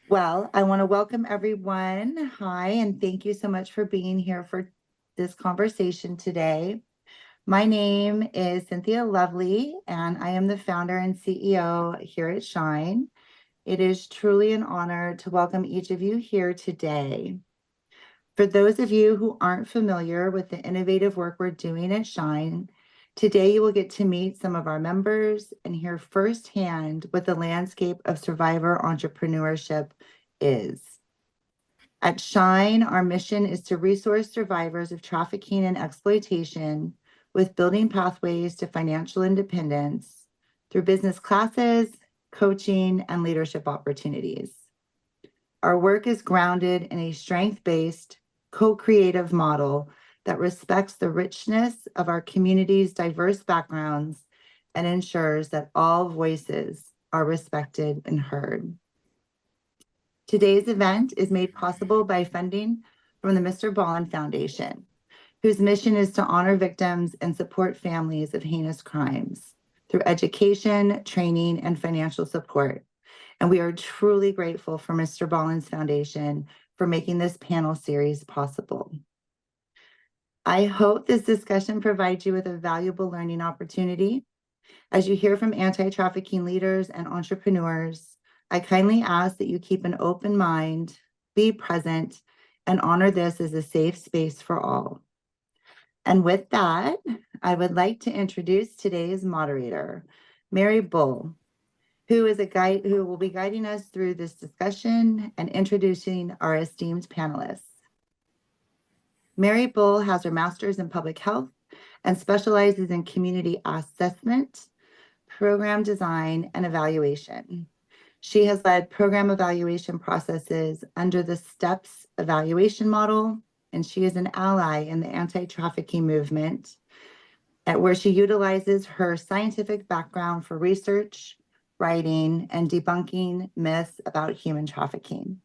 Well, I want to welcome everyone. Hi, and thank you so much for being here for this conversation today. My name is Cynthia Lovely, and I am the founder and CEO here at Shine. It is truly an honor to welcome each of you here today. For those of you who aren't familiar with the innovative work we're doing at Shine, today you will get to meet some of our members and hear firsthand what the landscape of survivor entrepreneurship is. At Shine, our mission is to resource survivors of trafficking and exploitation with building pathways to financial independence through business classes, coaching, and leadership opportunities. Our work is grounded in a strength-based, co-creative model that respects the richness of our community's diverse backgrounds and ensures that all voices are respected and heard. Today's event is made possible by funding from the Mr. Ballin Foundation, whose mission is to honor victims and support families of heinous crimes through education, training, and financial support. And we are truly grateful for Mr. Ballin's Foundation for making this panel series possible. I hope this discussion provides you with a valuable learning opportunity. As you hear from anti-trafficking leaders and entrepreneurs, I kindly ask that you keep an open mind, be present, and honor this as a safe space for all. And with that, I would like to introduce today's moderator, Mary Bull, who will be guiding us through this discussion and introducing our esteemed panelists. Mary Bull has her master's in public health and specializes in community assessment, program design, and evaluation. She has led program evaluation processes under the STEPS evaluation model, and she is an ally in the anti-trafficking movement, where she utilizes her scientific background for research, writing, and debunking myths about human trafficking.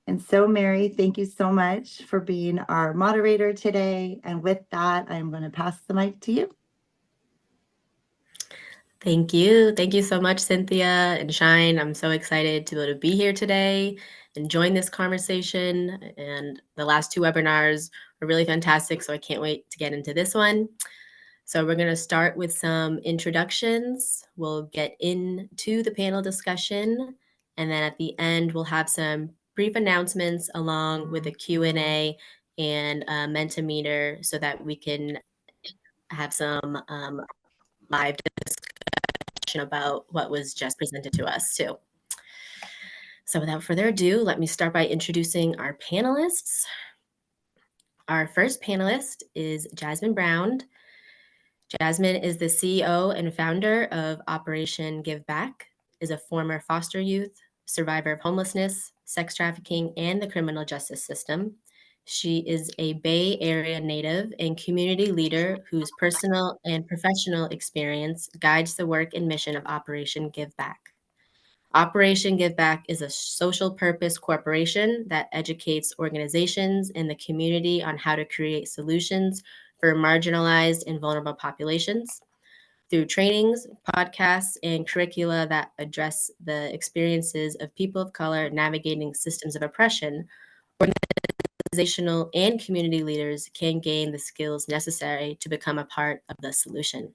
And so, Mary, thank you so much for being our moderator today. And with that, I'm going to pass the mic to you. Thank you. Thank you so much, Cynthia and Shine. I'm so excited to be able to be here today and join this conversation. And the last two webinars were really fantastic, so I can't wait to get into this one. So we're going to start with some introductions. We'll get into the panel discussion, and then at the end, we'll have some brief announcements along with a Q&A and a Mentimeter so that we can have some live discussion about what was just presented to us too. So without further ado, let me start by introducing our panelists. Our first panelist is Jasmine Brown. Jasmine is the CEO and founder of Operation Give Back, is a former foster youth, survivor of homelessness, sex trafficking, and the criminal justice system. She is a Bay Area native and community leader whose personal and professional experience guides the work and mission of Operation Give Back. Operation Give Back is a social purpose corporation that educates organizations in the community on how to create solutions for marginalized and vulnerable populations. Through trainings, podcasts, and curricula that address the experiences of people of color navigating systems of oppression, organizational and community leaders can gain the skills necessary to become a part of the solution.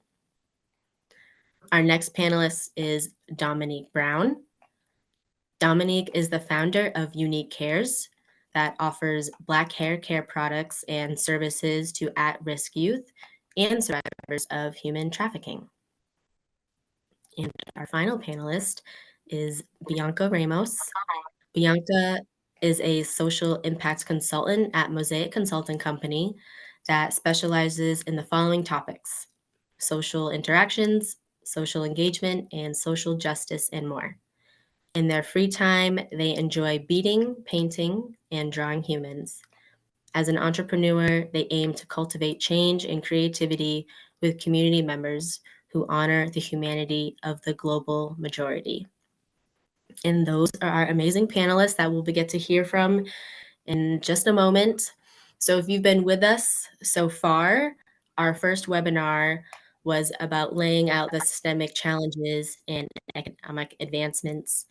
Our next panelist is Dominique Brown. Dominique is the founder of Unique Cares that offers Black hair care products and services to at-risk youth and survivors of human trafficking. And our final panelist is Bianca Ramos. Bianca is a social impact consultant at Mosaic Consulting Company that specializes in the following topics: social interactions, social engagement, and social justice, and more. In their free time, they enjoy beading, painting, and drawing humans. As an entrepreneur, they aim to cultivate change and creativity with community members who honor the humanity of the global majority. And those are our amazing panelists that we'll get to hear from in just a moment. So if you've been with us so far, our first webinar was about laying out the systemic challenges and economic advancements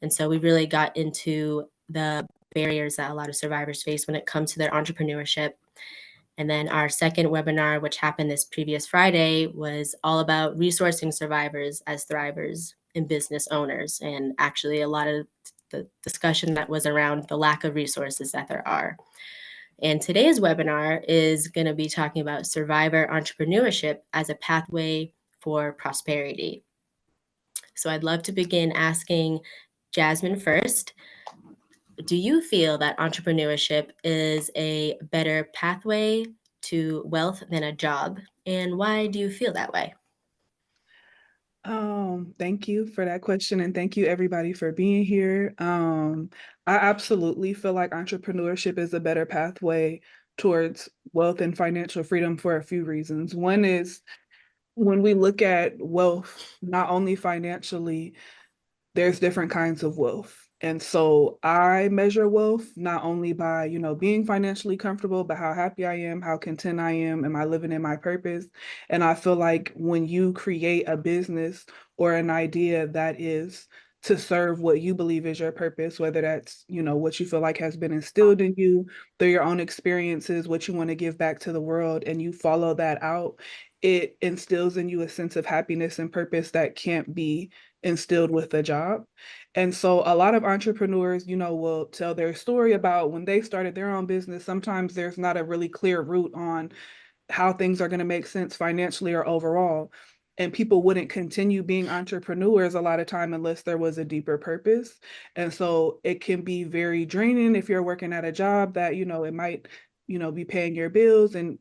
And so we really got into the barriers that a lot of survivors face when it comes to their entrepreneurship. And then our second webinar, which happened this previous Friday, was all about resourcing survivors as thrivers and business owners. And actually, a lot of the discussion that was around the lack of resources that there are. And today's webinar is going to be talking about survivor entrepreneurship as a pathway for prosperity. So I'd love to begin asking Jasmine first. Do you feel that entrepreneurship is a better pathway to wealth than a job? And why do you feel that way? Thank you for that question, and thank you everybody for being here. I absolutely feel like entrepreneurship is a better pathway towards wealth and financial freedom for a few reasons. One is when we look at wealth, not only financially, there's different kinds of wealth. And so I measure wealth not only by, being financially comfortable, but how happy I am, how content I am I living in my purpose? And I feel like when you create a business or an idea that is to serve what you believe is your purpose, whether that's, what you feel like has been instilled in you through your own experiences, what you want to give back to the world, and you follow that out, it instills in you a sense of happiness and purpose that can't be instilled with a job. And so a lot of entrepreneurs, will tell their story about when they started their own business. Sometimes there's not a really clear route on how things are going to make sense financially or overall. And people wouldn't continue being entrepreneurs a lot of time unless there was a deeper purpose. And so it can be very draining if you're working at a job that, it might, be paying your bills and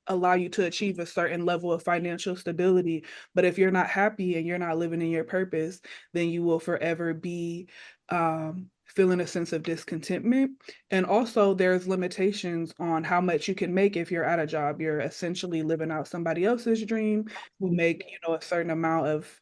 allow you to achieve a certain level of financial stability. But if you're not happy and you're not living in your purpose, then you will forever be feeling a sense of discontentment. And also, there's limitations on how much you can make if you're at a job. You're essentially living out somebody else's dream who make, a certain amount of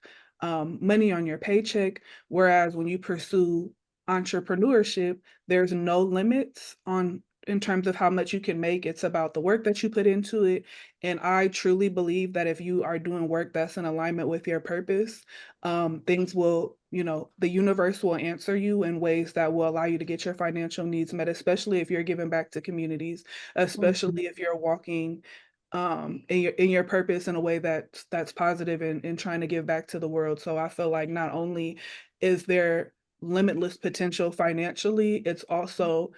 money on your paycheck. Whereas when you pursue entrepreneurship, there's no limits on in terms of how much you can make. It's about the work that you put into it. And I truly believe that if you are doing work that's in alignment with your purpose, things will, the universe will answer you in ways that will allow you to get your financial needs met, especially if you're giving back to communities, especially if you're walking in your purpose in a way that's positive and trying to give back to the world. So I feel like not only is there limitless potential financially, it's also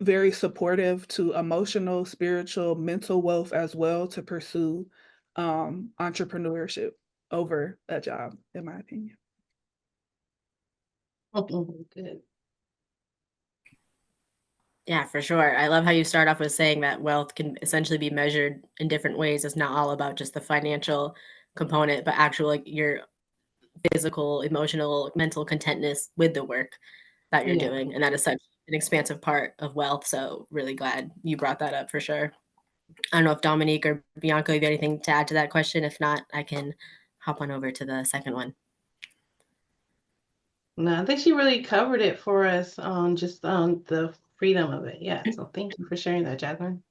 very supportive to emotional, spiritual, mental wealth as well to pursue entrepreneurship over a job, in my opinion. Good. Yeah, for sure. I love how you start off with saying that wealth can essentially be measured in different ways. It's not all about just the financial component, but actual like your physical, emotional, mental contentness with the work that you're Yeah. doing. And that is such an expansive part of wealth. So really glad you brought that up for sure. I don't know if Dominique or Bianca, you have anything to add to that question. If not, I can hop on over to the second one. No, I think she really covered it for us on just on the freedom of it. Yeah. So thank you for sharing that, Jasmine.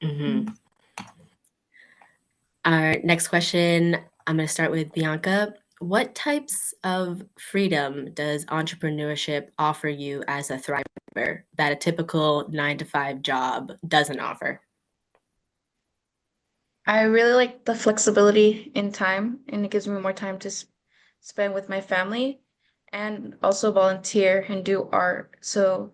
Mm-hmm. Our next question, I'm going to start with Bianca. What types of freedom does entrepreneurship offer you as a thriver that a typical 9-to-5 job doesn't offer? I really like the flexibility in time, and it gives me more time to spend with my family and also volunteer and do art. So,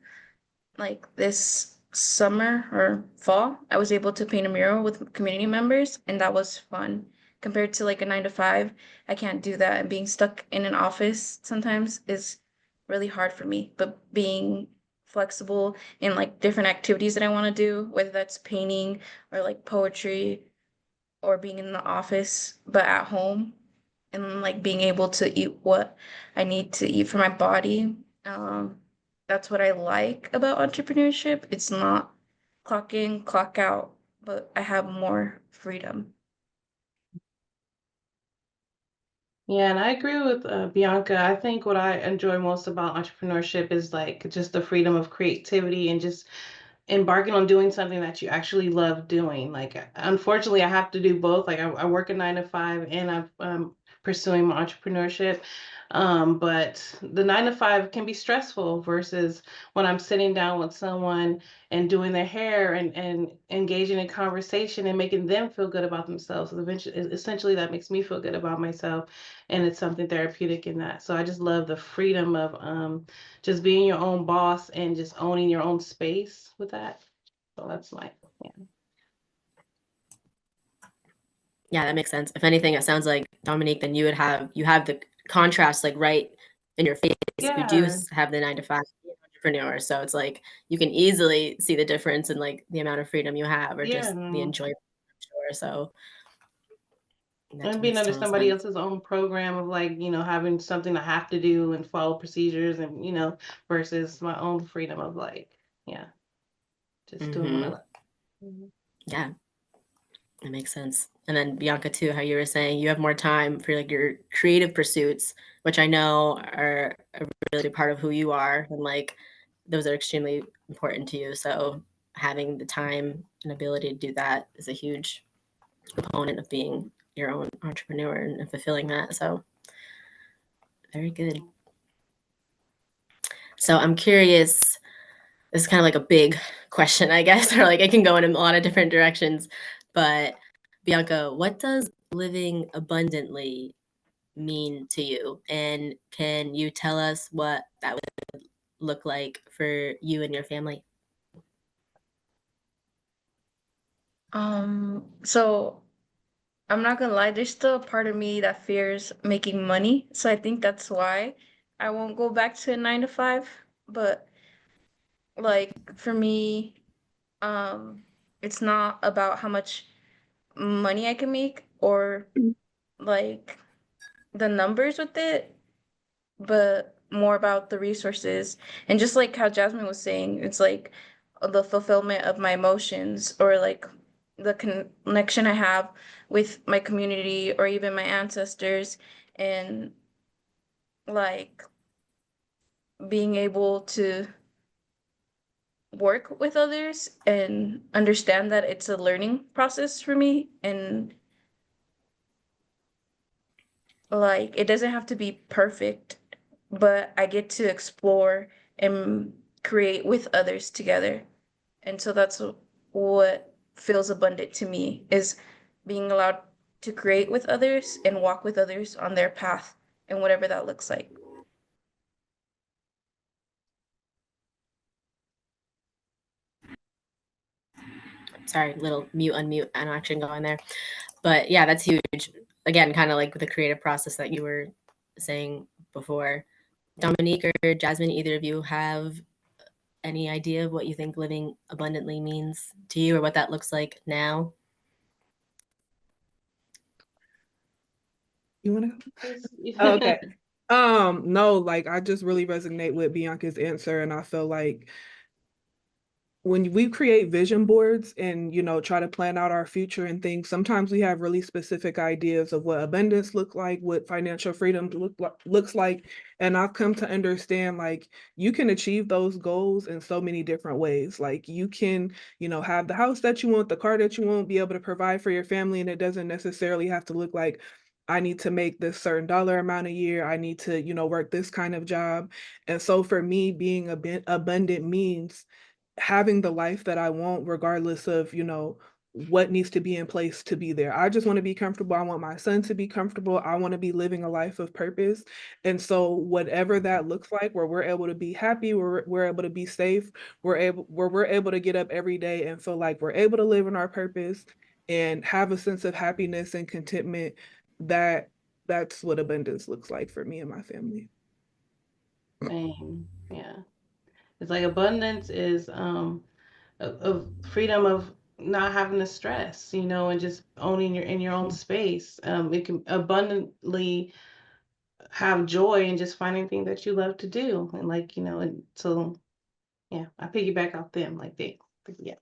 like this summer or fall, I was able to paint a mural with community members, and that was fun. Compared to like a 9 to 5, I can't do that. And being stuck in an office sometimes is really hard for me. But being flexible in like different activities that I want to do, whether that's painting or like poetry or being in the office, but at home and like being able to eat what I need to eat for my body. Um, that's what I like about entrepreneurship. It's not clock in, clock out, but I have more freedom. Yeah, and I agree with Bianca. I think what I enjoy most about entrepreneurship is like just the freedom of creativity and just embarking on doing something that you actually love doing. Like, unfortunately, I have to do both. Like, I work a 9 to 5 and I pursuing my entrepreneurship. But the 9 to 5 can be stressful versus when I'm sitting down with someone and doing their hair and engaging in conversation and making them feel good about themselves. Essentially, that makes me feel good about myself, and it's something therapeutic in that. So I just love the freedom of just being your own boss and just owning your own space with that. So that's my Yeah, that makes sense. If anything, it sounds like, Dominique, then you have the contrast like right in your face. You do yeah. have the 9 to 5 entrepreneur, so it's like you can easily see the difference in like the amount of freedom you have or just the Yeah. enjoyment. Sure, so that And being makes under total somebody sense. else's own program of like, having something I have to do and follow procedures and, versus my own freedom of like, yeah, just doing what I Mm-hmm. like. Mhm. Yeah, it makes sense. And then Bianca too, how you were saying you have more time for like your creative pursuits, which I know are a really big part of who you are, and like those are extremely important to you. So having the time and ability to do that is a huge component of being your own entrepreneur and fulfilling that. So very good. So I'm curious, this is kind of like a big question, I guess, or like it can go in a lot of different directions. But Bianca, what does living abundantly mean to you? And can you tell us what that would look like for you and your family? So I'm not gonna lie, there's still a part of me that fears making money. So I think that's why I won't go back to a 9 to 5. But like for me, um, it's not about how much money I can make or like the numbers with it, but more about the resources. And just like how Jasmine was saying, it's like the fulfillment of my emotions or like the connection I have with my community or even my ancestors, and like being able to work with others and understand that it's a learning process for me, and like it doesn't have to be perfect, but I get to explore and create with others together. And so that's what feels abundant to me, is being allowed to create with others and walk with others on their path and whatever that looks like. Sorry, little mute, unmute action going there. But yeah, that's huge. Again, kind of like the creative process that you were saying before. Dominique or Jasmine, either of you have any idea of what you think living abundantly means to you or what that looks like now? You want to? Yes. Okay. No, like I just really resonate with Bianca's answer, and I feel like when we create vision boards and try to plan out our future and things, sometimes we have really specific ideas of what abundance look like, what financial freedom looks like. And I've come to understand like you can achieve those goals in so many different ways. Like you can have the house that you want, the car that you want, be able to provide for your family, and it doesn't necessarily have to look like I need to make this certain dollar amount a year, I need to work this kind of job. And so for me, being abundant means having the life that I want, regardless of, what needs to be in place to be there. I just want to be comfortable. I want my son to be comfortable. I want to be living a life of purpose. And so whatever that looks like, where we're able to be happy, where we're able to be safe, where we're able to get up every day and feel like we're able to live in our purpose and have a sense of happiness and contentment, that's what abundance looks like for me and my family. Same. Yeah. It's like abundance is of freedom of not having to stress, and just owning your in your own space. It can abundantly have joy in just finding things that you love to do, and like and so yeah, I piggyback off them like they, yeah.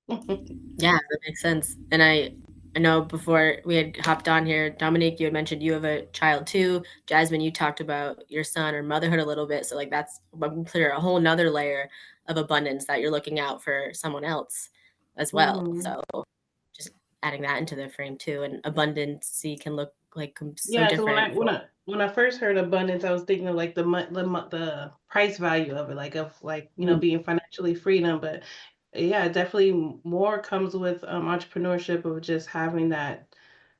Yeah, that makes sense. And I know before we had hopped on here, Dominique, you had mentioned you have a child too. Jasmine, you talked about your son or motherhood a little bit. So like that's clear a whole nother layer of abundance that you're looking out for someone else as well. Mhm. So just adding that into the frame too. And abundance can look so Yeah, so different. when I first heard abundance, I was thinking of like the price value of it, like of like being financially freedom. But yeah, definitely more comes with entrepreneurship of just having that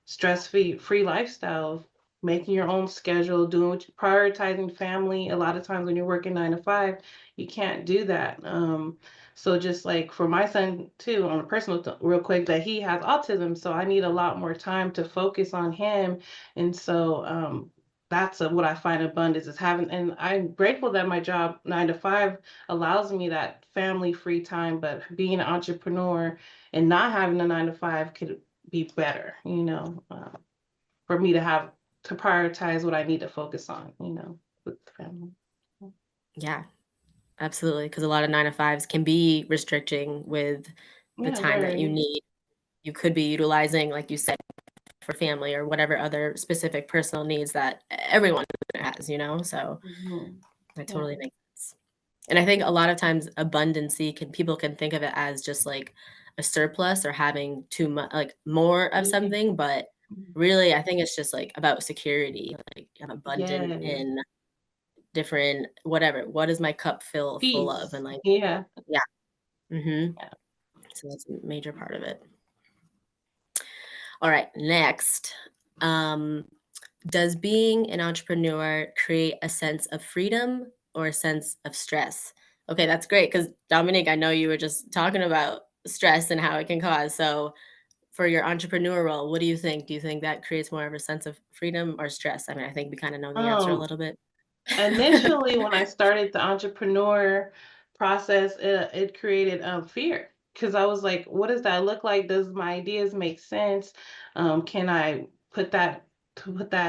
stress free lifestyle, making your own schedule, doing what you prioritizing family. A lot of times when you're working 9 to 5, you can't do that. So just like for my son too, on a personal real quick, that he has autism, so I need a lot more time to focus on him. And so that's what I find abundance is having, and I'm grateful that my job 9 to 5 allows me that family free time, but being an entrepreneur and not having a 9 to 5 could be better, for me to prioritize what I need to focus on, with the family. Yeah, absolutely. Because a lot of 9 to 5s can be restricting with the Yeah, time that you very. need. You could be utilizing, like you said, for family or whatever other specific personal needs that everyone has, So Mhm. that Yeah. totally makes sense. And I think a lot of times abundancy people can think of it as just like a surplus or having too much, like more of something, but really I think it's just like about security. Like I'm abundant Yes. in different whatever. What is my cup full of? Peace. And like, Yeah. yeah. Mm-hmm. Yeah. So that's a major part of it. All right, next. Does being an entrepreneur create a sense of freedom or a sense of stress? Okay, that's great because Dominique, I know you were just talking about stress and how it can cause. So, for your entrepreneur role, what do you think? Do you think that creates more of a sense of freedom or stress? I mean, I think we kind of know the answer a Um, little bit. Initially, when I started the entrepreneur process, it created fear because I was like, what does that look like? Does my ideas make sense? Can I put that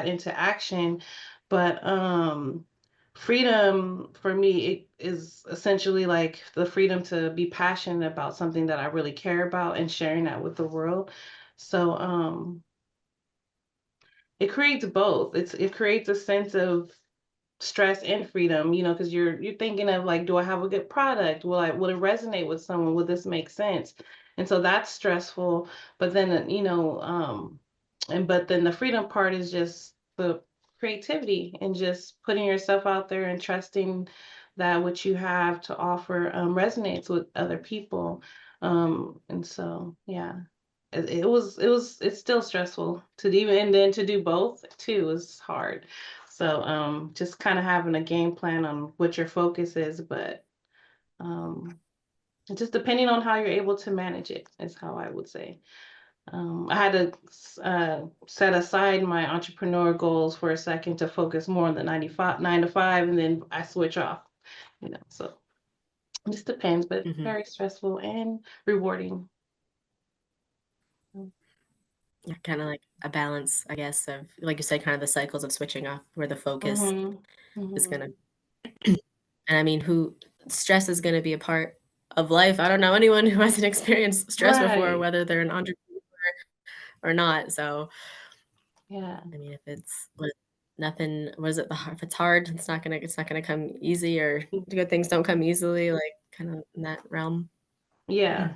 into action? But freedom for me it is essentially like the freedom to be passionate about something that I really care about and sharing that with the world. So it creates both. It creates a sense of stress and freedom, because you're thinking of like, do I have a good product? Will it resonate with someone? Will this make sense? And so that's stressful. But then but then the freedom part is just the creativity and just putting yourself out there and trusting that what you have to offer resonates with other people. And so yeah. It's still stressful to do, and then to do both too is hard. So just kind of having a game plan on what your focus is, but um just depending on how you're able to manage it is how I would say. I had to set aside my entrepreneur goals for a second to focus more on the 9 to 5, and then I switch off, so it just depends, but Mm-hmm. very stressful and rewarding. Yeah, kind of like a balance, I guess, of like you said, kind of the cycles of switching off where the focus is gonna. And I mean, stress is gonna be a part of life. I don't know anyone who hasn't experienced stress before, Right. whether they're an entrepreneur or not. So, Yeah. I mean, if it's nothing, was it if it's hard, it's not gonna come easy, or good things don't come easily, like kind of in that realm. Yeah,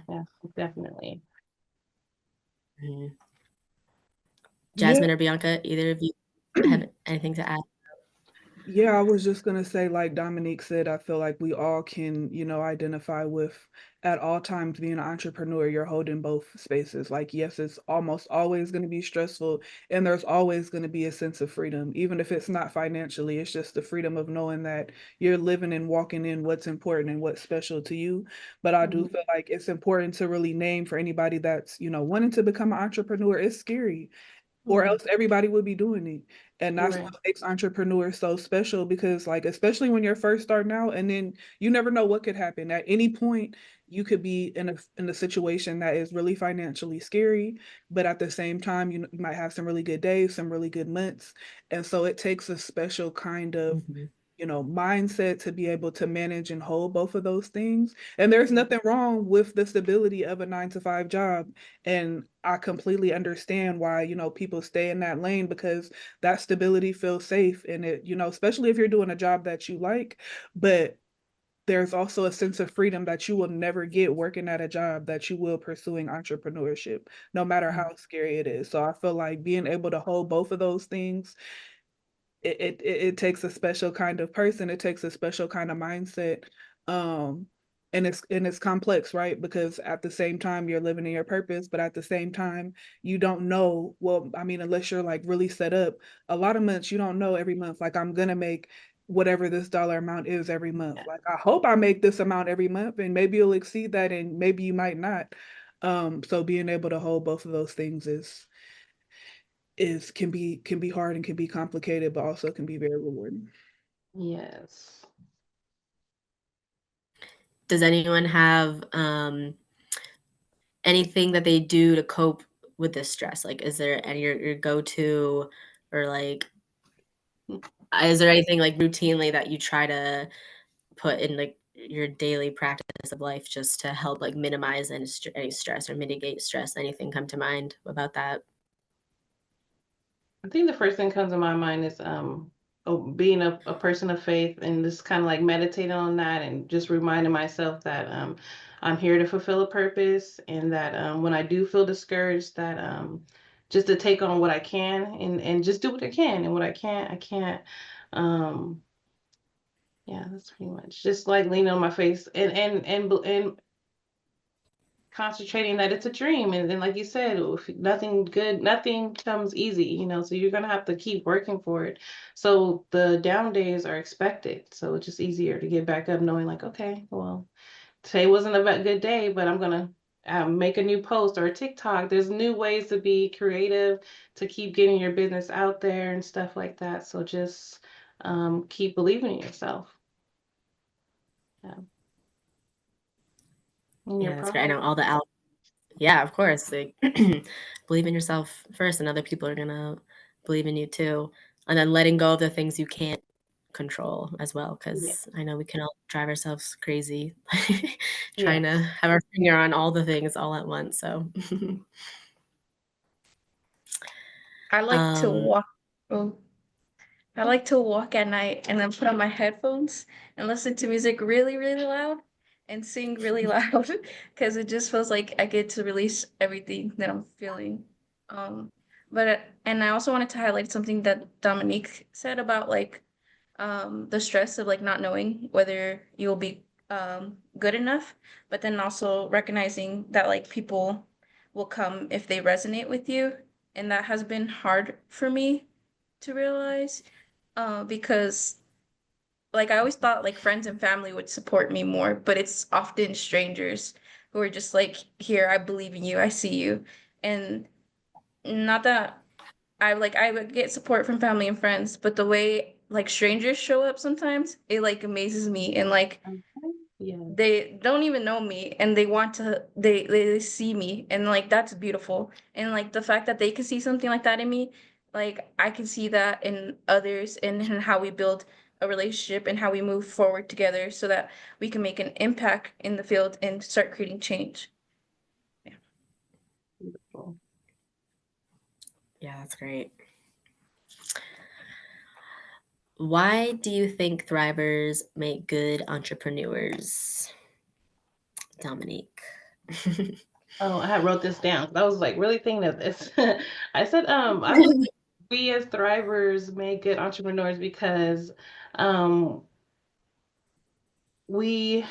definitely. Mhm. Yeah. Jasmine or Bianca, either of you have anything to add? Yeah, I was just gonna say, like Dominique said, I feel like we all can, identify with at all times being an entrepreneur, you're holding both spaces. Like, yes, it's almost always going to be stressful, and there's always going to be a sense of freedom, even if it's not financially. It's just the freedom of knowing that you're living and walking in what's important and what's special to you. But I do feel like it's important to really name for anybody that's, wanting to become an entrepreneur. It's scary, or else everybody would be doing it. And that's Right. what makes entrepreneurs so special because, like, especially when you're first starting out, and then you never know what could happen. At any point, you could be in a situation that is really financially scary, but at the same time, you might have some really good days, some really good months. And so it takes a special kind of Mhm. Mindset to be able to manage and hold both of those things. And there's nothing wrong with the stability of a 9 to 5 job. And I completely understand why, people stay in that lane because that stability feels safe. And it, especially if you're doing a job that you like. But there's also a sense of freedom that you will never get working at a job that you will pursuing entrepreneurship, no matter how scary it is. So I feel like being able to hold both of those things, it takes a special kind of person. It takes a special kind of mindset. Um, and it's complex, right? Because at the same time you're living in your purpose, but at the same time you don't know. Well, I mean, unless you're like really set up, a lot of months you don't know every month. Like I'm gonna make whatever this dollar amount is every month. Like I hope I make this amount every month, and maybe you'll exceed that, and maybe you might not. So being able to hold both of those things is can be hard and can be complicated, but also can be very rewarding. Yes. Does anyone have anything that they do to cope with this stress? Like, is there any your go-to, or like, is there anything like routinely that you try to put in like your daily practice of life just to help like minimize any stress or mitigate stress? Anything come to mind about that? I think the first thing comes to my mind is being a person of faith, and just kind of like meditating on that and just reminding myself that I'm here to fulfill a purpose, and that when I do feel discouraged, that just to take on what I can, and just do what I can, and what I can't, I can't. Um, yeah, that's pretty much just like leaning on my face, and concentrating that it's a dream, and like you said, nothing comes easy, so you're gonna have to keep working for it. So the down days are expected, so it's just easier to get back up knowing like, okay, well, today wasn't a good day, but I'm gonna make a new post or a TikTok. There's new ways to be creative, to keep getting your business out there and stuff like that. So just keep believing in yourself. Yeah. And your Yeah, that's great. I know process. all the yeah, of course. Like, believe in yourself first, and other people are gonna believe in you too. And then letting go of the things you can't control as well, Yeah. because I know we can all drive ourselves crazy trying to Yes. have our finger on all the things all at once. So, I like to um, walk. Oh, I like to walk at night and then put on my headphones and listen to music really, really loud and sing really loud because it just feels like I get to release everything that I'm feeling. Um, and I also wanted to highlight something that Dominique said about like the stress of like not knowing whether you'll be good enough, but then also recognizing that like people will come if they resonate with you, and that has been hard for me to realize because like I always thought like friends and family would support me more, but it's often strangers who are just like, here, I believe in you, I see you. And not that I would get support from family and friends, but the way like strangers show up sometimes, it like amazes me, and like Okay. Yeah. they don't even know me and they want to they see me, and like that's beautiful. And like the fact that they can see something like that in me, like I can see that in others, and in how we build a relationship and how we move forward together so that we can make an impact in the field and start creating change. Yeah. Beautiful. yeah, that's great. Why do you think thrivers make good entrepreneurs, Dominique? Oh, I had wrote this down. I was like really thinking of this. I said, I believe we as thrivers make good entrepreneurs because um, we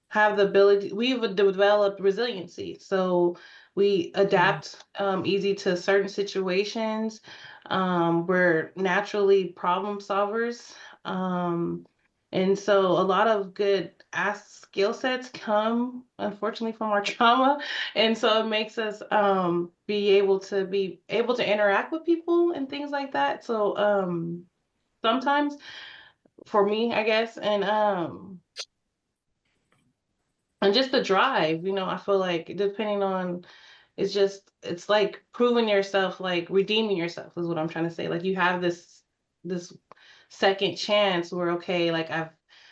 have the ability, we've developed resiliency. So we adapt easy to certain situations. We're naturally problem solvers. And so a lot of good skill sets come, unfortunately, from our trauma. And so it makes us be able to interact with people and things like that. So sometimes for me, I guess, and just the drive, I feel like depending on, it's like proving yourself, like redeeming yourself is what I'm trying to say. Like you have this second chance where, okay, like I've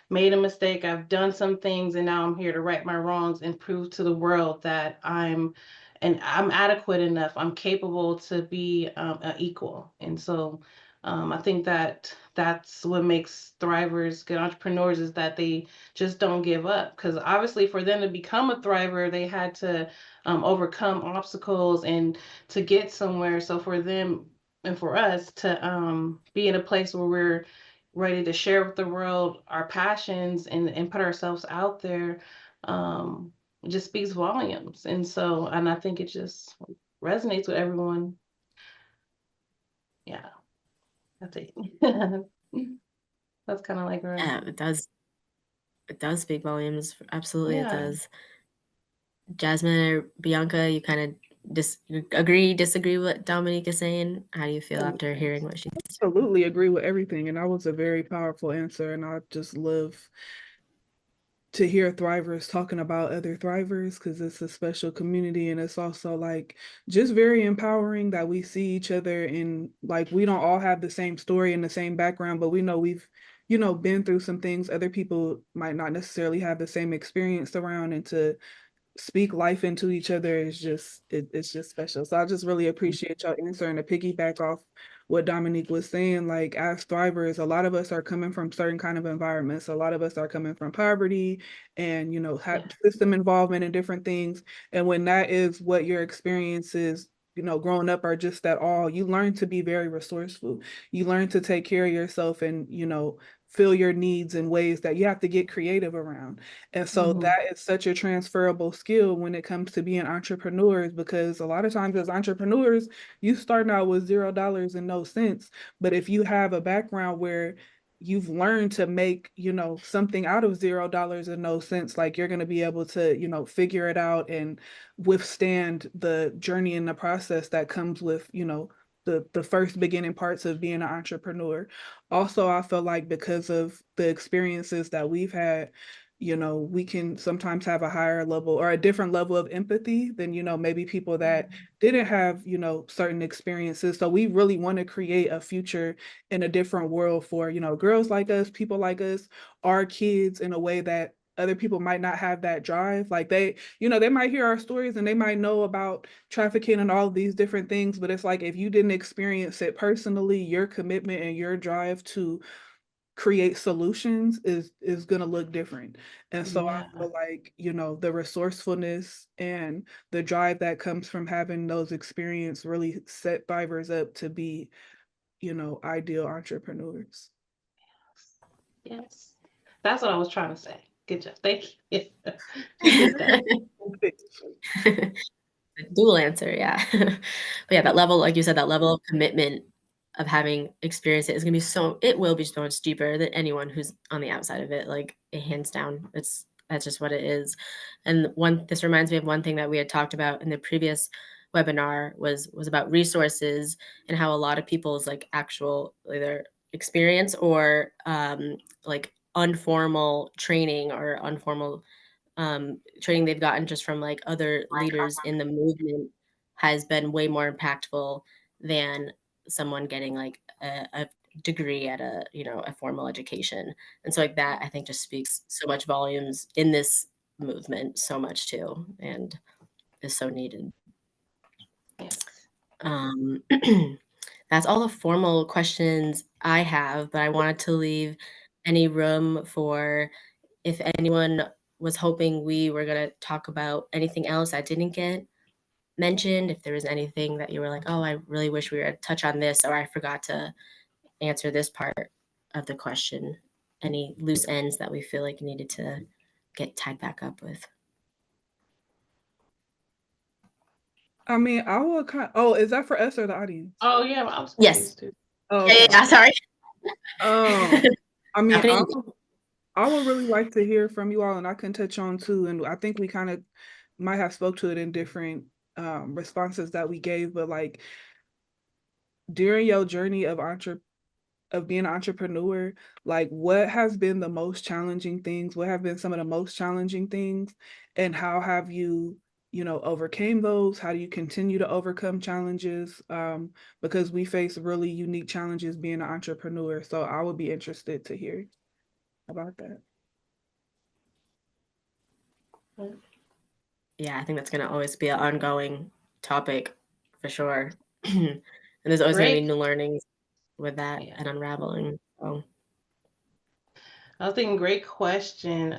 made a mistake, I've done some things, and now I'm here to right my wrongs and prove to the world that I'm adequate enough, I'm capable to be an equal. And so I think that that's what makes thrivers good entrepreneurs, is that they just don't give up. Because obviously, for them to become a thriver, they had to overcome obstacles and to get somewhere. So for them and for us to be in a place where we're ready to share with the world our passions and put ourselves out there, it just speaks volumes. And so, and I think it just resonates with everyone. Yeah, that's it. That's kind of like where I'm Yeah, at. it does. It does speak volumes. Absolutely, it Yeah. does. Jasmine or Bianca, you kind of disagree with what Dominique is saying? How do you feel after hearing what she said? Absolutely agree with everything. And that was a very powerful answer. And I just love to hear thrivers talking about other thrivers, because it's a special community, and it's also like just very empowering that we see each other, and like we don't all have the same story and the same background, but we know we've been through some things other people might not necessarily have the same experience around, and to speak life into each other is just it's just special. So I just really appreciate y'all answering. To piggyback off what Dominique was saying, like as thrivers, a lot of us are coming from certain kind of environments. A lot of us are coming from poverty and have system involvement in different things. And when that is what your experience is, growing up are just that, all you learn to be very resourceful. You learn to take care of yourself and fill your needs in ways that you have to get creative around. And so that is such a transferable skill when it comes to being entrepreneurs, because a lot of times as entrepreneurs, you start out with $0 and no cents. But if you have a background where you've learned to make, something out of $0 and no cents, like you're going to be able to, figure it out and withstand the journey and the process that comes with, the first beginning parts of being an entrepreneur. Also, I feel like because of the experiences that we've had, we can sometimes have a higher level or a different level of empathy than, maybe people that didn't have, certain experiences. So we really want to create a future in a different world for, girls like us, people like us, our kids, in a way that other people might not have that drive. Like they might hear our stories and they might know about trafficking and all of these different things, but it's like if you didn't experience it personally, your commitment and your drive to create solutions is going to look different. And so I feel like the resourcefulness and the drive that comes from having those experience really set thrivers up to be ideal entrepreneurs. Yes. That's what I was trying to say. Good job. Thank you. She did that. Dual answer, yeah. But yeah, that level, like you said, that level of commitment of having experienced it it will be so much deeper than anyone who's on the outside of it. Like hands down, that's just what it is. And this reminds me of one thing that we had talked about in the previous webinar was about resources, and how a lot of people's like actual either experience or like informal training or informal training they've gotten just from like other leaders in the movement has been way more impactful than someone getting like a degree at a formal education. And so like that, I think, just speaks so much volumes in this movement so much too, and is so needed. Yes. That's all the formal questions I have, but I wanted to leave any room for if anyone was hoping we were going to talk about anything else I didn't get mentioned, if there was anything that you were like, oh, I really wish we were to touch on this, or I forgot to answer this part of the question, any loose ends that we feel like needed to get tied back up with. I mean, I will oh, is that for us or the audience? Oh yeah, I was Yes. confused too. Oh, okay. Yeah, sorry. I mean, Happening. I would really like to hear from you all, and I can touch on too. And I think we kind of might have spoke to it in different responses that we gave, but like during your journey of being an entrepreneur, like what has been the most challenging things? What have been some of the most challenging things? And how have you, overcame those? How do you continue to overcome challenges? Because we face really unique challenges being an entrepreneur. So I would be interested to hear about that. Yeah, I think that's going to always be an ongoing topic for sure. And there's always going to be new learnings with that Yeah. and unraveling. So I was thinking, great question.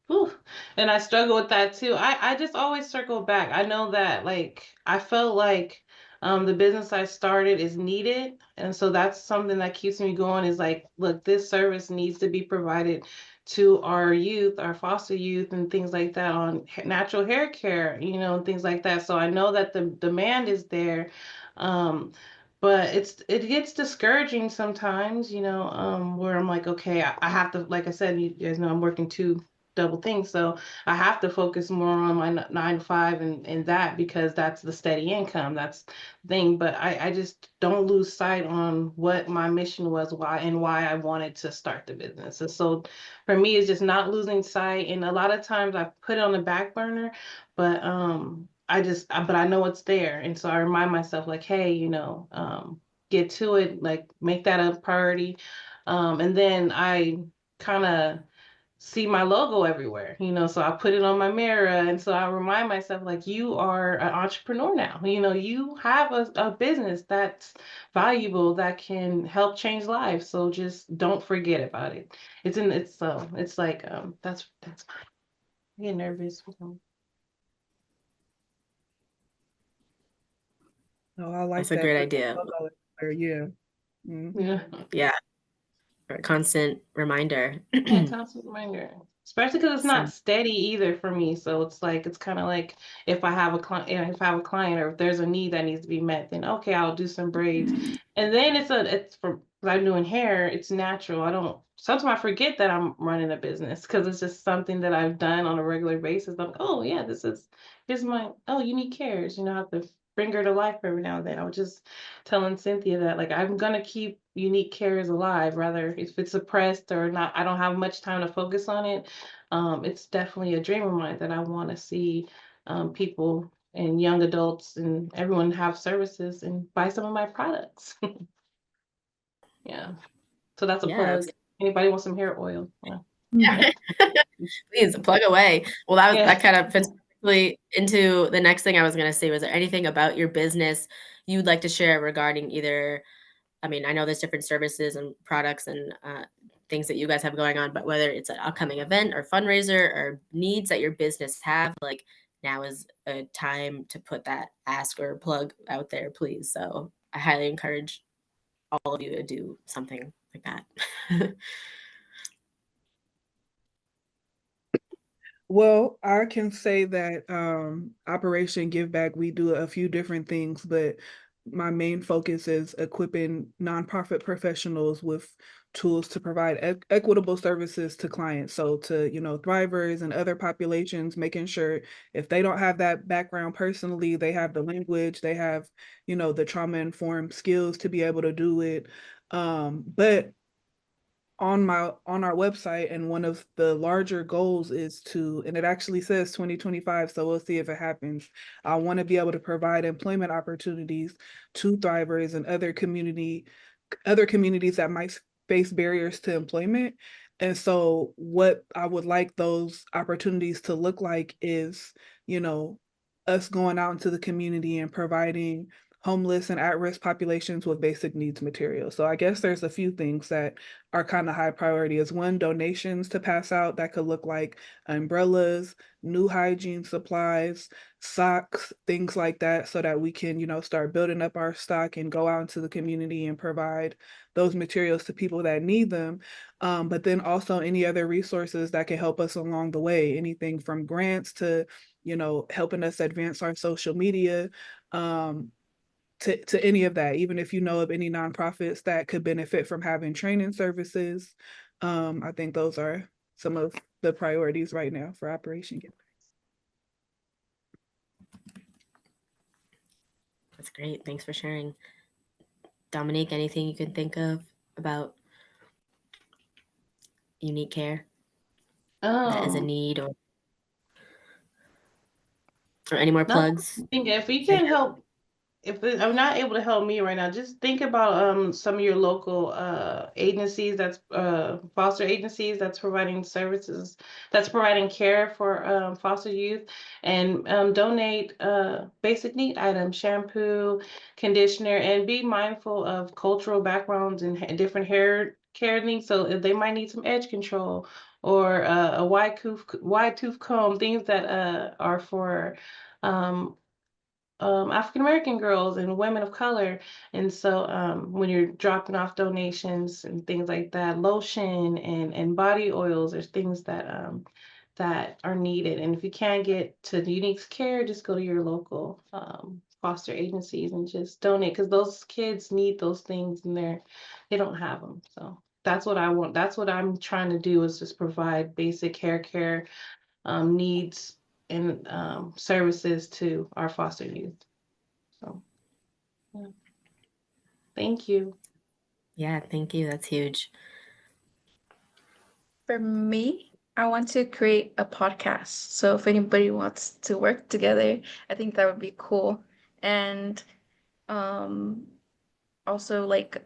Whew, and I struggle with that too. I just always circle back. I know that like I felt like the business I started is needed. And so that's something that keeps me going is like, look, this service needs to be provided to our youth, our foster youth and things like that on natural hair care, and things like that. So I know that the demand is there. Um, but it gets discouraging sometimes, where I'm like, okay, I have to, like I said, you guys know I'm working two double things, so I have to focus more on my 9 to 5 and that because that's the steady income, that's the thing. But I just don't lose sight on what my mission was, why I wanted to start the business. And so for me, it's just not losing sight. And a lot of times I put it on the back burner, but but I know it's there. And so I remind myself like, hey, get to it, like make that a priority. And then I kind of see my logo everywhere, so I put it on my mirror. And so I remind myself like, you are an entrepreneur now, you have a business that's valuable that can help change lives. So just don't forget about it. It's like, that's fine. I get nervous. No, I like that's a that. great Put the idea. logo there, yeah. Mhm. Yeah. Yeah. A constant reminder. Yeah, constant reminder. Especially because it's not So steady either for me. So it's like it's kind of like if I have a client, or if there's a need that needs to be met, then okay, I'll do some braids. And then it's for 'cause I'm doing hair, it's natural. I don't sometimes I forget that I'm running a business because it's just something that I've done on a regular basis. I'm like, oh yeah, here's my unique cares. I have to bring her to life every now and then. I was just telling Cynthia that like I'm gonna keep unique cares alive, rather if it's suppressed or not. I don't have much time to focus on it. It's definitely a dream of mine that I want to see people and young adults and everyone have services and buy some of my products. Yeah, so that's a yeah, plug. Anybody want some hair oil? Yeah. yeah. Please plug away. Well, Yeah. that kind of fits perfectly into the next thing I was going to say. Was there anything about your business you'd like to share regarding either? I mean, I know there's different services and products and things that you guys have going on, but whether it's an upcoming event or fundraiser or needs that your business have, like now is a time to put that ask or plug out there, please. So I highly encourage all of you to do something like that. Well, I can say that Operation Give Back, we do a few different things, but my main focus is equipping nonprofit professionals with tools to provide equitable services to clients. So to, thrivers and other populations, making sure if they don't have that background personally, they have the language, they have, the trauma-informed skills to be able to do it. But on our website, and one of the larger goals is to, and it actually says 2025, so we'll see if it happens. I want to be able to provide employment opportunities to thrivers and other communities that might face barriers to employment. And so what I would like those opportunities to look like is, us going out into the community and providing homeless and at-risk populations with basic needs materials. So I guess there's a few things that are kind of high priority. Is one, donations to pass out that could look like umbrellas, new hygiene supplies, socks, things like that, so that we can, start building up our stock and go out into the community and provide those materials to people that need them. But then also any other resources that can help us along the way, anything from grants to, helping us advance our social media. To any of that, even if you know of any nonprofits that could benefit from having training services. I think those are some of the priorities right now for Operation Get That's great. Thanks for sharing. Dominique, anything you can think of about unique care that is a Um, need or any more no, plugs? I think if we Sure. can help I'm not able to help me right now, just think about some of your local agencies that's foster agencies that's providing services, that's providing care for foster youth, and donate basic need items, shampoo, conditioner, and be mindful of cultural backgrounds and different hair care needs. So if they might need some edge control or a wide tooth comb, things that are for um, African American girls and women of color. And so when you're dropping off donations and things like that, lotion and body oils are things that that are needed. And if you can't get to Unique's Care, just go to your local foster agencies and just donate, because those kids need those things and they don't have them. So that's what I want. That's what I'm trying to do, is just provide basic hair care needs and services to our foster youth. So, yeah. Thank you. Yeah, thank you. That's huge. For me, I want to create a podcast. So if anybody wants to work together, I think that would be cool. And um also like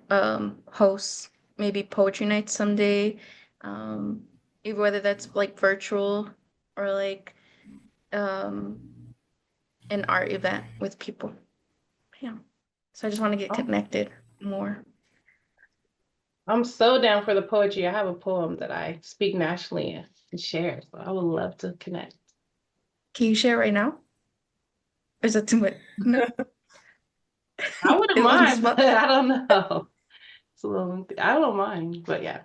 host maybe poetry night someday. Either whether that's like virtual or like um an art event with people. Yeah. So I just want to get Oh, connected more. I'm so down for the poetry. I have a poem that I speak nationally and share, so I would love to connect. Can you share right now? Or is that too much? No. I wouldn't Is it on the mind, spot? but I don't know. It's a little, I don't mind, but yeah.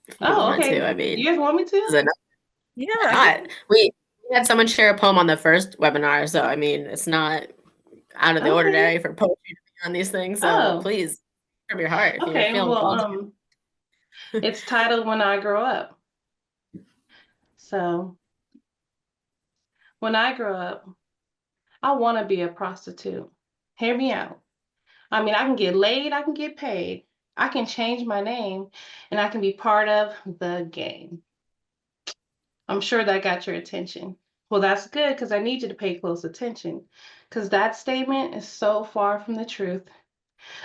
If you Oh, want okay. to, I You mean, guys want me to? is it Yeah. not? We had someone share a poem on the first webinar, so I mean, it's not out of the Okay. ordinary for poetry to be on these things. So Oh, please, from your heart, if you're okay. feeling Well, called to. it's titled When I Grow Up. So, when I grow up, I want to be a prostitute. Hear me out. I mean, I can get laid, I can get paid, I can change my name, and I can be part of the game. I'm sure that got your attention. Well, that's good, because I need you to pay close attention, because that statement is so far from the truth.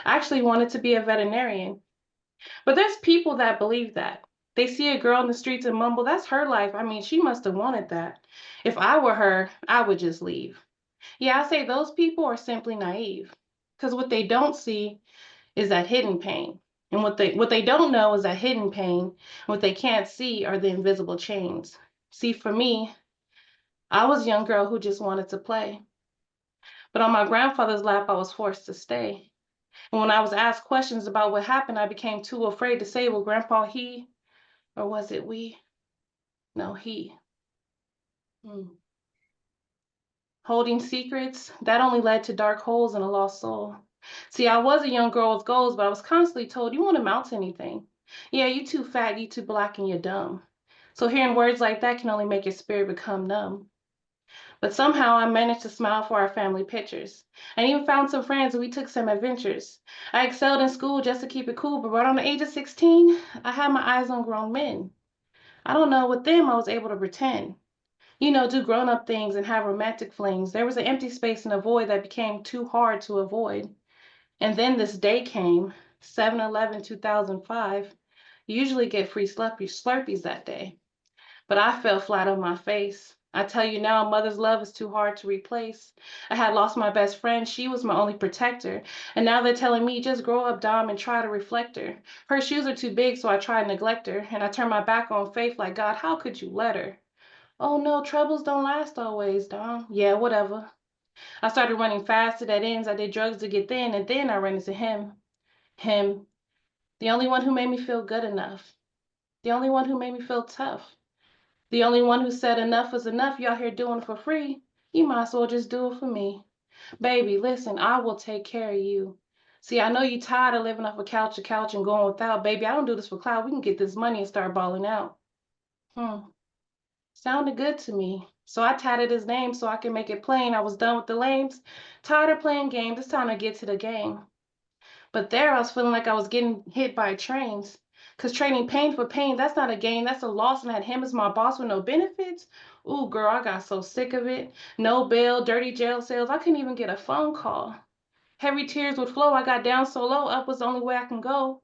I actually wanted to be a veterinarian, but there's people that believe that. They see a girl in the streets and mumble, that's her life. I mean, she must have wanted that. If I were her, I would just leave. Yeah, I say those people are simply naive, because what they don't see is that hidden pain. And what they don't know is that hidden pain. What they can't see are the invisible chains. See, for me, I was a young girl who just wanted to play. But on my grandfather's lap, I was forced to stay. And when I was asked questions about what happened, I became too afraid to say, well, Grandpa, he, or was it we? No, he. Hmm. Holding secrets, that only led to dark holes and a lost soul. See, I was a young girl with goals, but I was constantly told, you won't amount to anything. Yeah, you too fat, you too black, and you're dumb. So hearing words like that can only make your spirit become numb. But somehow I managed to smile for our family pictures. I even found some friends and we took some adventures. I excelled in school just to keep it cool, but right on the age of 16, I had my eyes on grown men. I don't know, with them I was able to pretend. Do grown-up things and have romantic flings. There was an empty space and a void that became too hard to avoid. And then this day came, 7/11/2005. You usually get free Slurpees that day. But I fell flat on my face. I tell you now, mother's love is too hard to replace. I had lost my best friend. She was my only protector. And now they're telling me, just grow up, Dom, and try to reflect her. Her shoes are too big, so I try to neglect her. And I turn my back on faith like, God, how could you let her? Oh no, troubles don't last always, Dom. Yeah, whatever. I started running fast to dead ends. I did drugs to get thin, and then I ran into him. Him, the only one who made me feel good enough. The only one who made me feel tough. The only one who said enough was enough. Y'all here doing it for free. You might as well just do it for me. Baby, listen, I will take care of you. See, I know you tired of living off of couch to couch and going without. Baby, I don't do this for clout. We can get this money and start balling out. Sounded good to me. So I tatted his name so I can make it plain. I was done with the lames. Tired of playing games. It's time to get to the game. But there I was feeling like I was getting hit by trains. Because trading pain for pain, that's not a gain, that's a loss. And I had him as my boss with no benefits. Ooh, girl, I got so sick of it. No bail, dirty jail cells. I couldn't even get a phone call. Heavy tears would flow. I got down so low, up was the only way I can go.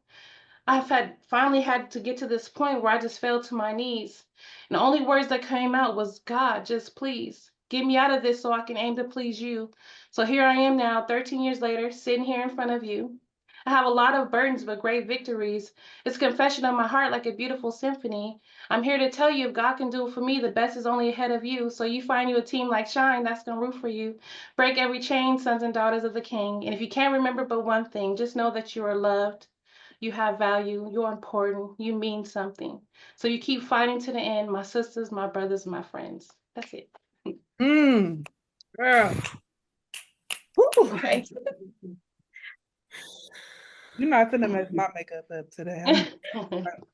Finally had to get to this point where I just fell to my knees. And the only words that came out was, God, just please get me out of this so I can aim to please you. So here I am now, 13 years later, sitting here in front of you. I have a lot of burdens, but great victories. It's a confession of my heart like a beautiful symphony. I'm here to tell you if God can do it for me, the best is only ahead of you. So you find you a team like Shine that's going to root for you. Break every chain, sons and daughters of the King. And if you can't remember but one thing, just know that you are loved. You have value, you're important, you mean something. So you keep fighting to the end, my sisters, my brothers, my friends. That's it. Girl. Woo. Okay. You're not gonna mess my makeup up today.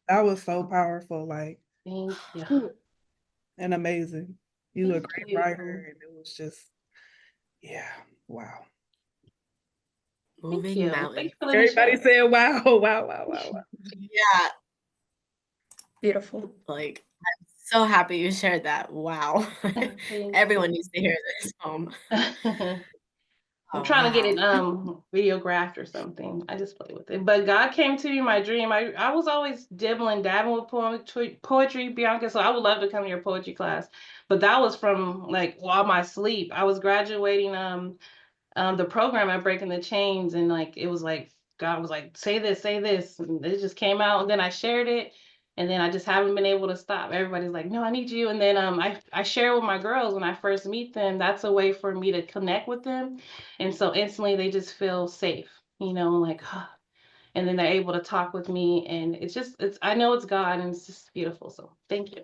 That was so powerful, like, Thank you. whew, and amazing. You a Thank great you. writer, and it was just, yeah, wow. Thank Moving you. mountains. Thanks for letting me Everybody share. said, wow, wow, wow, wow, wow. Yeah, Beautiful. like I'm so happy you shared that. Wow. Thank Everyone needs to hear this. you. I'm Oh, trying to get wow. it videographed or something. I just play with it. But God came to me in my dream. I was always dibbling, dabbling with poetry, Bianca. So I would love to come to your poetry class. But that was from like while my sleep. I was graduating the program at Breaking the Chains, and like it was like God was like, say this, and it just came out, and then I shared it, and then I just haven't been able to stop. Everybody's like, no, I need you. And then I share with my girls when I first meet them. That's a way for me to connect with them, and so instantly they just feel safe, like and then they're able to talk with me, and it's I know it's God, and it's just beautiful. So thank you.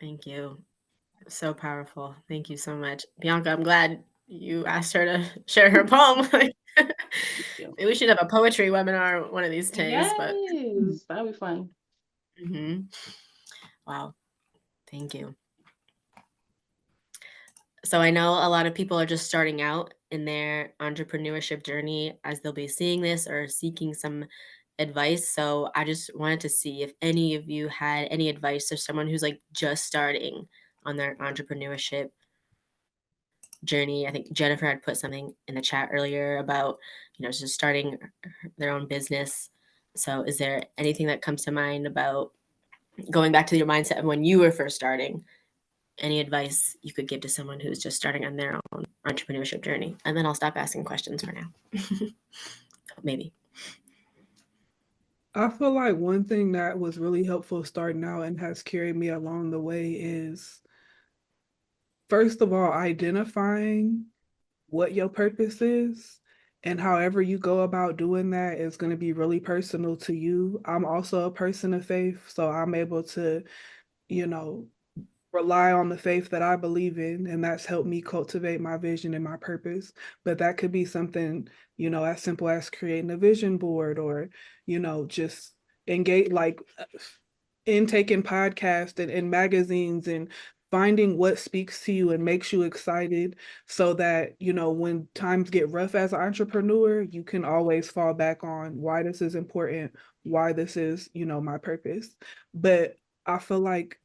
Thank you. So powerful. Thank you so much. Bianca, I'm glad you asked her to share her poem. Thank you. Maybe we should have a poetry webinar one of these days, but Yes, that'll be fun. Wow. Thank you. So I know a lot of people are just starting out in their entrepreneurship journey as they'll be seeing this or seeking some advice. So I just wanted to see if any of you had any advice for someone who's like just starting on their entrepreneurship journey. I think Jennifer had put something in the chat earlier about, just starting their own business. So is there anything that comes to mind about going back to your mindset of when you were first starting? Any advice you could give to someone who's just starting on their own entrepreneurship journey? And then I'll stop asking questions for now. Maybe. I feel like one thing that was really helpful starting out and has carried me along the way is, first of all, identifying what your purpose is. And however you go about doing that is going to be really personal to you. I'm also a person of faith, so I'm able to, you know, rely on the faith that I believe in, and that's helped me cultivate my vision and my purpose. But that could be something, as simple as creating a vision board, or, just engage, like intaking podcasts and magazines, and finding what speaks to you and makes you excited, so that, when times get rough as an entrepreneur, you can always fall back on why this is important, why this is, my purpose. But I feel like,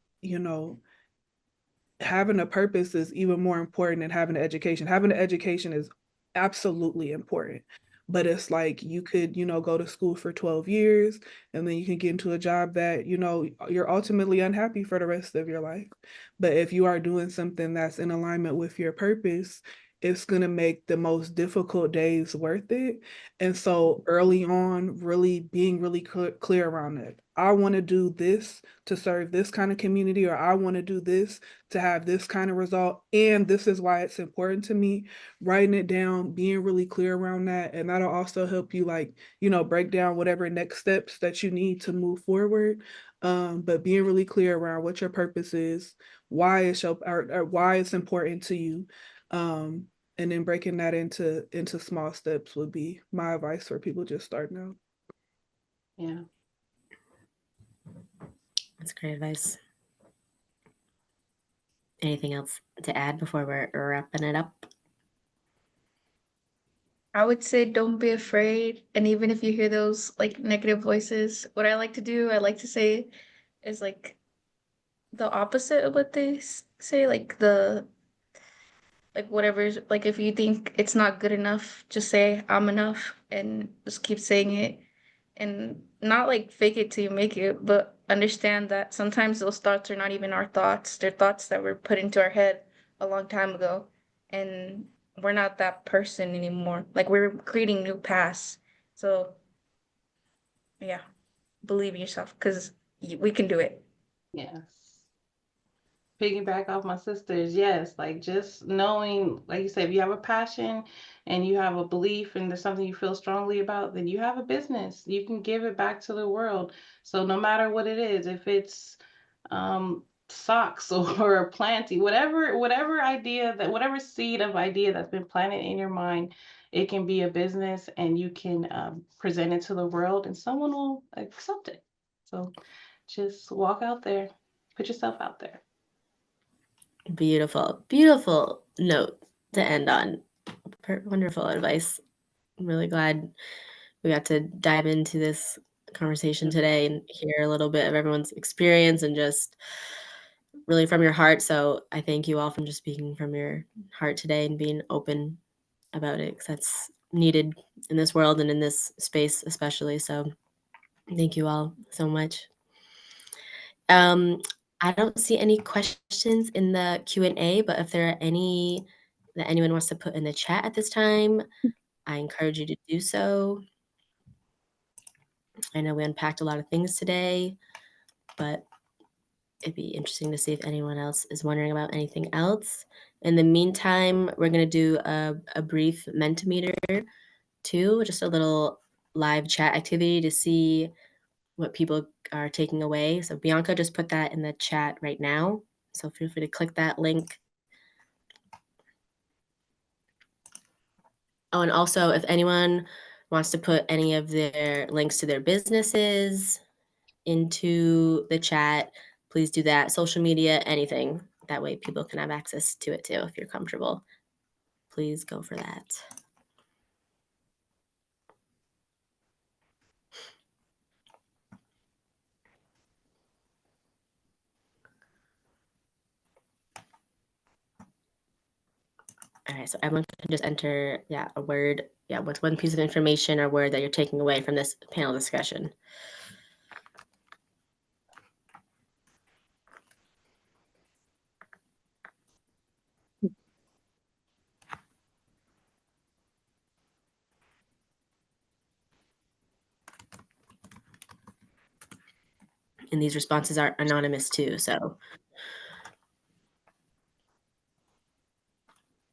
having a purpose is even more important than having an education. Having an education is absolutely important. But it's like you could, go to school for 12 years, and then you can get into a job that, you're ultimately unhappy for the rest of your life. But if you are doing something that's in alignment with your purpose, it's going to make the most difficult days worth it. And so early on, really being really clear around it. I want to do this to serve this kind of community, or I want to do this to have this kind of result, and this is why it's important to me. Writing it down, being really clear around that, and that'll also help you, like, break down whatever next steps that you need to move forward. But being really clear around what your purpose is, why or why it's important to you, and then breaking that into small steps would be my advice for people just starting out. Yeah. That's great advice. Anything else to add before we're wrapping it up? I would say don't be afraid. And even if you hear those like negative voices, what I like to do, I like to say is like the opposite of what they say, like whatever's like if you think it's not good enough, just say I'm enough and just keep saying it and not like fake it till you make it, but understand that sometimes those thoughts are not even our thoughts. They're thoughts that were put into our head a long time ago. And we're not that person anymore. Like we're creating new paths. So yeah, believe in yourself because we can do it. Yes. Piggyback off my sisters, yes, like just knowing, like you said, if you have a passion and you have a belief and there's something you feel strongly about, then you have a business. You can give it back to the world. So no matter what it is, if it's socks or planting, whatever idea that whatever seed of idea that's been planted in your mind, it can be a business and you can present it to the world and someone will accept it. So just walk out there, put yourself out there. Beautiful, beautiful note to end on. Wonderful advice. I'm really glad we got to dive into this conversation today and hear a little bit of everyone's experience and just really from your heart. So I thank you all for just speaking from your heart today and being open about it because that's needed in this world and in this space especially. So thank you all so much. I don't see any questions in the Q&A, but if there are any that anyone wants to put in the chat at this time, I encourage you to do so. I know we unpacked a lot of things today, but it'd be interesting to see if anyone else is wondering about anything else. In the meantime, we're going to do a brief Mentimeter too, just a little live chat activity to see what people are taking away. So Bianca just put that in the chat right now. So feel free to click that link. Oh, and also if anyone wants to put any of their links to their businesses into the chat, please do that. Social media, anything. That way people can have access to it too if you're comfortable. Please go for that. All right, so everyone can just enter, a word, what's one piece of information or word that you're taking away from this panel discussion. And these responses are anonymous too, so.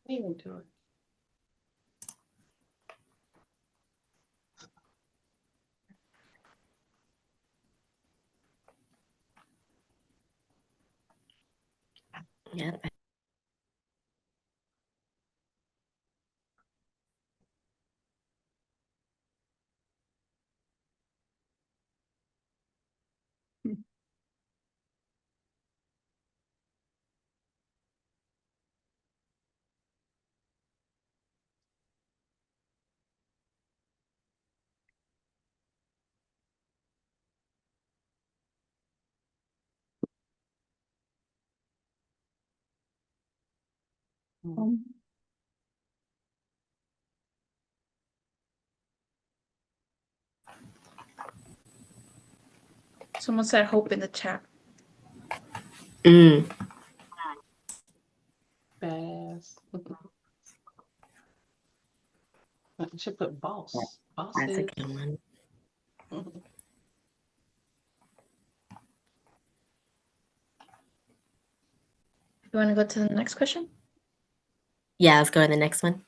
Even do it. Yeah. Someone said hope in the chat. Bass. I should put boss. That's a Bosses. good one. You want to go to the next question? Yeah, let's go to the next one.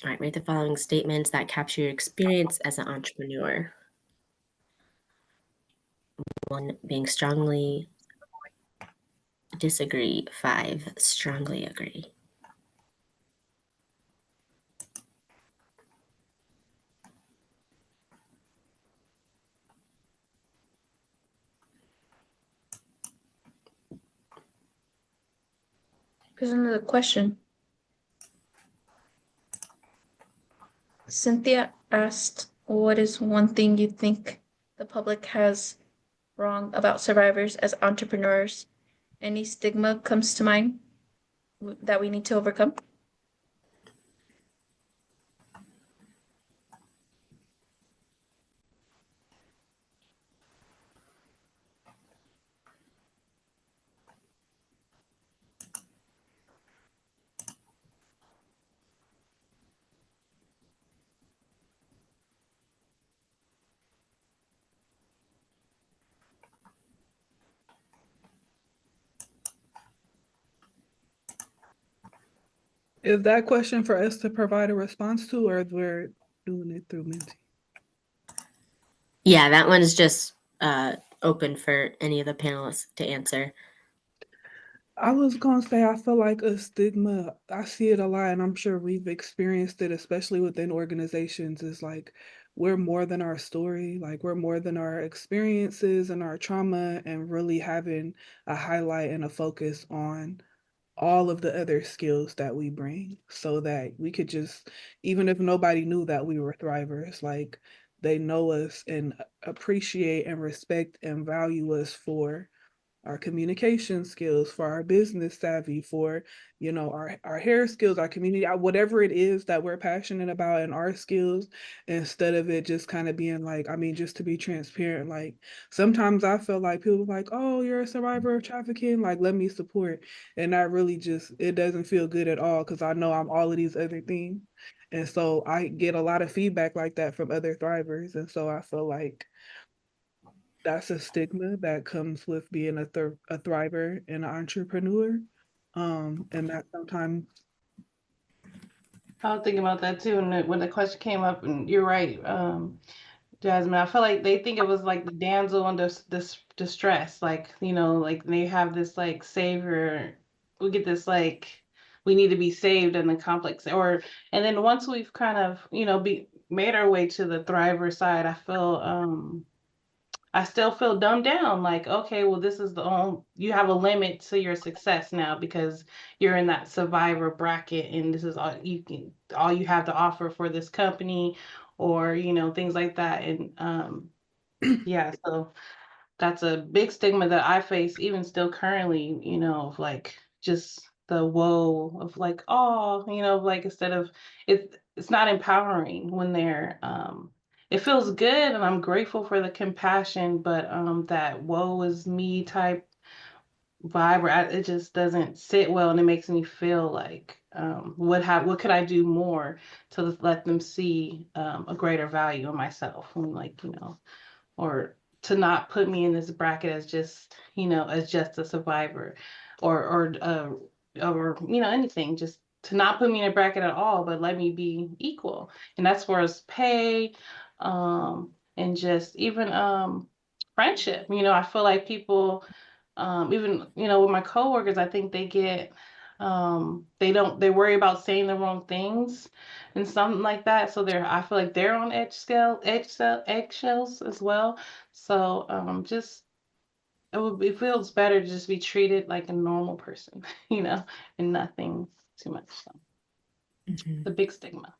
All right, write the following statements that capture your experience as an entrepreneur. 1, being strongly disagree. 5, strongly agree. Here's another question. Cynthia asked, what is one thing you think the public has wrong about survivors as entrepreneurs? Any stigma comes to mind that we need to overcome? Is that question for us to provide a response to, or we're doing it through Minty? Yeah, that one's just open for any of the panelists to answer. I was gonna say, I feel like a stigma, I see it a lot, and I'm sure we've experienced it, especially within organizations, is like we're more than our story, like we're more than our experiences and our trauma, and really having a highlight and a focus on all of the other skills that we bring so that we could just, even if nobody knew that we were thrivers, like they know us and appreciate and respect and value us for our communication skills, for our business savvy, for our hair skills, our community, whatever it is that we're passionate about, and our skills, instead of it just kind of being like, I mean, just to be transparent, like sometimes I feel like people are like, oh, you're a survivor of trafficking, like let me support. And that really just, it doesn't feel good at all, because I know I'm all of these other things. And so I get a lot of feedback like that from other thrivers. And so I feel like that's a stigma that comes with being a thriver and an entrepreneur. And that sometimes, I was thinking about that too, and when the question came up, and you're right, Jasmine. I feel like they think it was like the damsel in this distress, like like they have this like savior. We get this like we need to be saved in the complex, and then once we've kind of be made our way to the thriver side, I still feel dumbed down. Like, okay, well, this is the only, you have a limit to your success now because you're in that survivor bracket, and this is all you have to offer for this company, or things like that. And yeah, so that's a big stigma that I face even still currently, of like just the woe of like, oh, like instead of it's not empowering when they're it feels good, and I'm grateful for the compassion, but that woe is me type vibe where it just doesn't sit well, and it makes me feel like what could I do more to let them see a greater value in myself, and like or to not put me in this bracket as just as just a survivor, or anything, just to not put me in a bracket at all, but let me be equal. And that's for us pay, and just even friendship. I feel like people, even with my coworkers, I think they get they worry about saying the wrong things and something like that. So I feel like they're on eggshells as well. So just it feels better to just be treated like a normal person, and nothing too much. So the big stigma.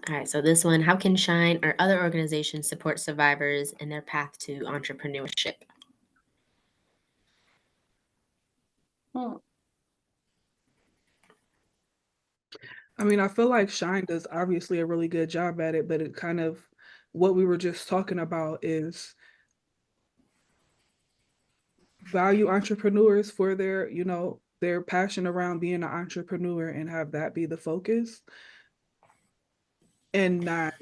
All right, so this one, how can Shine or other organizations support survivors in their path to entrepreneurship? Hmm. I mean, I feel like Shine does obviously a really good job at it, but it kind of, what we were just talking about is value entrepreneurs for their passion around being an entrepreneur, and have that be the focus, and not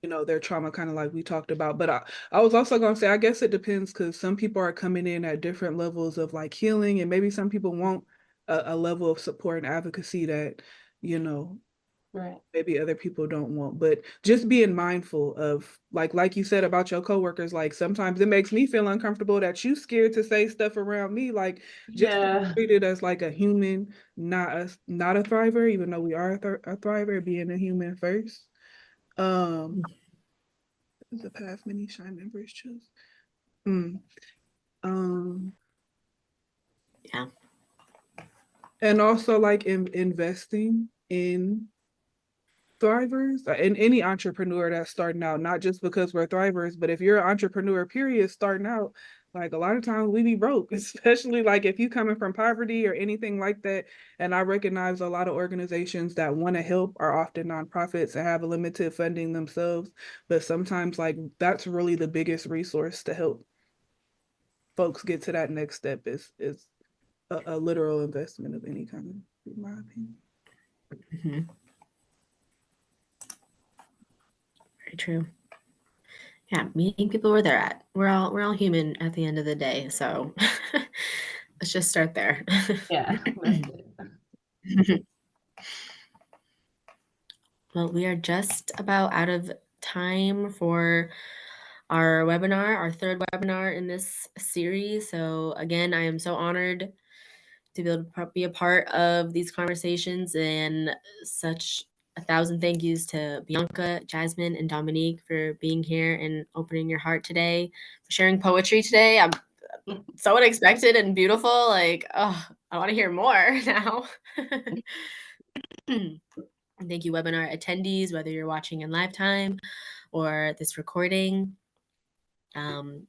their trauma, kind of like we talked about. But I was also going to say, I guess it depends, because some people are coming in at different levels of like healing, and maybe some people want a level of support and advocacy that you know Right. maybe other people don't want. But just being mindful of like you said about your coworkers, like sometimes it makes me feel uncomfortable that you scared to say stuff around me, like just to be Yeah. treated as like a human, not a thriver, even though we are a thriver, being a human first. um The path many Shine members choose. Mm. Yeah. And also like investing in thrivers and any entrepreneur that's starting out, not just because we're thrivers, but if you're an entrepreneur, period, starting out, like a lot of times we be broke, especially like if you coming from poverty or anything like that. And I recognize a lot of organizations that want to help are often nonprofits and have a limited funding themselves. But sometimes like that's really the biggest resource to help folks get to that next step is a literal investment of any kind, in my opinion. Mm-hmm. Very true. Yeah, meeting people where they're at. We're all human at the end of the day, so let's just start there. Yeah, that's it. Well, we are just about out of time for our webinar, our third webinar in this series. So again, I am so honored to be able to be a part of these conversations, and such 1,000 thank yous to Bianca, Jasmine, and Dominique for being here and opening your heart today, for sharing poetry today. I'm so unexpected and beautiful. Like, oh, I want to hear more now. Thank you, webinar attendees, whether you're watching in live time or this recording.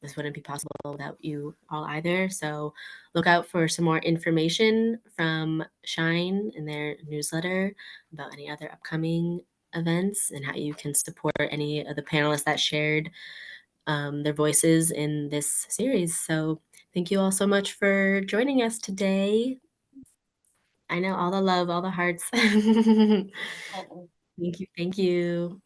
This wouldn't be possible without you all either. So look out for some more information from Shine in their newsletter about any other upcoming events and how you can support any of the panelists that shared their voices in this series. So thank you all so much for joining us today. I know all the love, all the hearts. Thank you. Thank you.